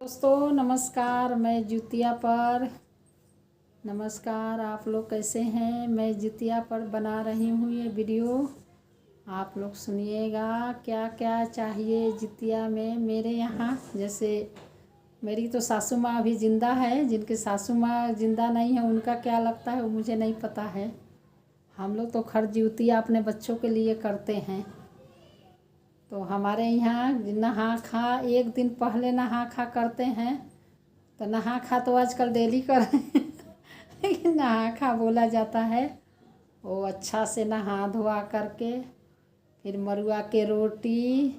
दोस्तों नमस्कार। मैं जितिया पर नमस्कार। आप लोग कैसे हैं? मैं जितिया पर बना रही हूँ ये वीडियो। आप लोग सुनिएगा क्या क्या चाहिए जितिया में। मेरे यहाँ जैसे मेरी तो सासू माँ अभी ज़िंदा है, जिनकी सासू माँ ज़िंदा नहीं है उनका क्या लगता है वो मुझे नहीं पता है। हम लोग तो खर जितिया अपने बच्चों के लिए करते हैं। तो हमारे यहाँ नहा खा एक दिन पहले नहा खा करते हैं। तो नहा खा तो आजकल डेली करें लेकिन नहा खा बोला जाता है। वो अच्छा से नहा धोआ करके फिर मरुआ के रोटी,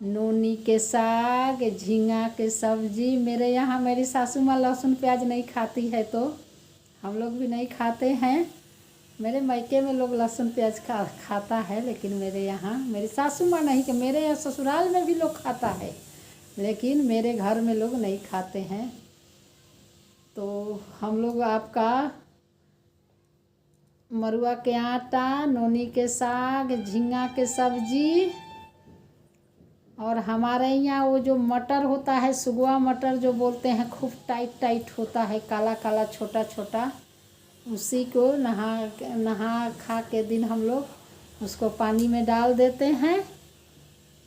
नूनी के साग, झींगा के सब्जी। मेरे यहाँ मेरी सासू माँ लहसुन प्याज नहीं खाती है तो हम लोग भी नहीं खाते हैं। मेरे मायके में लोग लहसुन प्याज खाता है, लेकिन मेरे यहाँ मेरी सासू माँ नहीं, कि मेरे यहाँ ससुराल में भी लोग खाता है लेकिन मेरे घर में लोग नहीं खाते हैं। तो हम लोग आपका मरुआ के आटा, नोनी के साग, झींगा के सब्जी, और हमारे यहाँ वो जो मटर होता है सुगवा मटर जो बोलते हैं, खूब टाइट टाइट होता है, काला काला छोटा छोटा, उसी को नहा खा के दिन हम लोग उसको पानी में डाल देते हैं।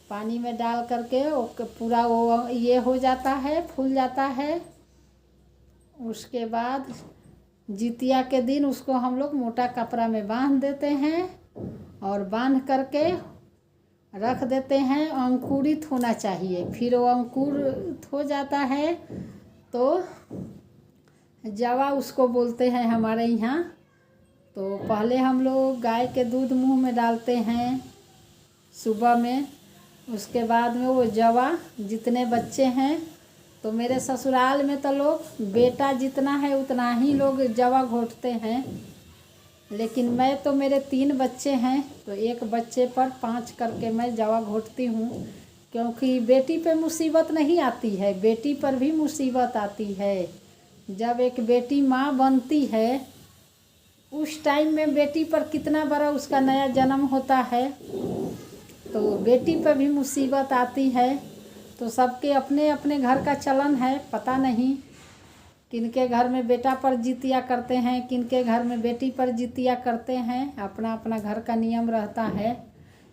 पानी में डाल करके वो पूरा वो ये हो जाता है, फूल जाता है। उसके बाद जितिया के दिन उसको हम लोग मोटा कपड़ा में बांध देते हैं और बांध करके रख देते हैं। अंकुरित होना चाहिए, फिर वो अंकुरित हो जाता है तो जवा उसको बोलते हैं हमारे यहाँ। तो पहले हम लोग गाय के दूध मुंह में डालते हैं सुबह में। उसके बाद में वो जवा, जितने बच्चे हैं तो मेरे ससुराल में तो लोग बेटा जितना है उतना ही लोग जवा घोटते हैं, लेकिन मैं तो मेरे 3 बच्चे हैं तो एक बच्चे पर 5 करके मैं जवा घोटती हूँ। क्योंकि बेटी पे मुसीबत नहीं आती है, बेटी पर भी मुसीबत आती है। जब एक बेटी माँ बनती है उस टाइम में बेटी पर कितना बड़ा उसका नया जन्म होता है, तो बेटी पर भी मुसीबत आती है। तो सबके अपने अपने घर का चलन है, पता नहीं किनके घर में बेटा पर जितिया करते हैं, किनके घर में बेटी पर जितिया करते हैं, अपना अपना घर का नियम रहता है।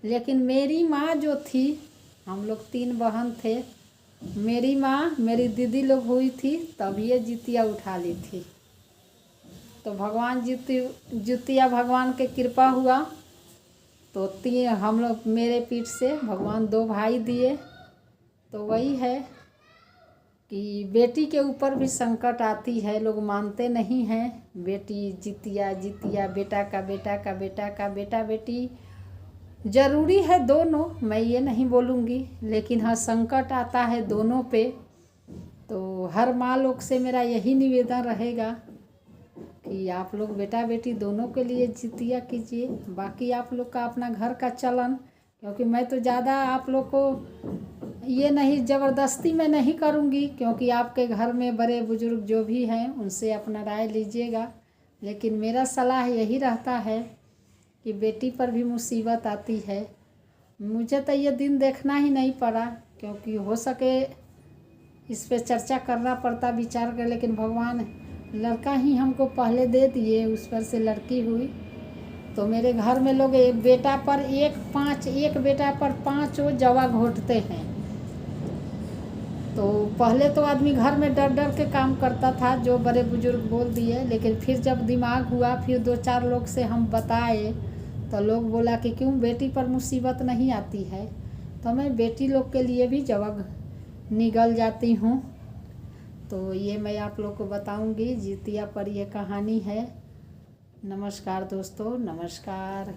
लेकिन मेरी माँ जो थी, हम लोग 3 बहन थे, मेरी माँ मेरी दीदी लोग हुई थी तब ये जितिया उठा ली थी। तो भगवान जितिया भगवान के कृपा हुआ तो हम लोग मेरे पीठ से भगवान 2 भाई दिए। तो वही है कि बेटी के ऊपर भी संकट आती है, लोग मानते नहीं हैं। बेटी जितिया जितिया, बेटा का बेटा का बेटा का बेटा बेटी ज़रूरी है दोनों, मैं ये नहीं बोलूँगी, लेकिन हाँ संकट आता है दोनों पे। तो हर माँ लोग से मेरा यही निवेदन रहेगा कि आप लोग बेटा बेटी दोनों के लिए जितिया कीजिए। बाकी आप लोग का अपना घर का चलन, क्योंकि मैं तो ज़्यादा आप लोग को ये नहीं ज़बरदस्ती में नहीं करूँगी, क्योंकि आपके घर में बड़े बुजुर्ग जो भी हैं उनसे अपना राय लीजिएगा। लेकिन मेरा सलाह यही रहता है कि बेटी पर भी मुसीबत आती है। मुझे तो ये दिन देखना ही नहीं पड़ा, क्योंकि हो सके इस पे चर्चा करना पड़ता विचार कर, लेकिन भगवान लड़का ही हमको पहले दे दिए, उस पर से लड़की हुई। तो मेरे घर में लोग एक बेटा पर 5 वो जवा घोटते हैं। तो पहले तो आदमी घर में डर डर के काम करता था, जो बड़े बुजुर्ग बोल दिए, लेकिन फिर जब दिमाग हुआ, फिर 2-4 लोग से हम बताए तो लोग बोला कि क्यों बेटी पर मुसीबत नहीं आती है। तो मैं बेटी लोग के लिए भी जवा निगल जाती हूँ। तो ये मैं आप लोग को बताऊंगी, जितिया पर ये कहानी है। नमस्कार दोस्तों, नमस्कार।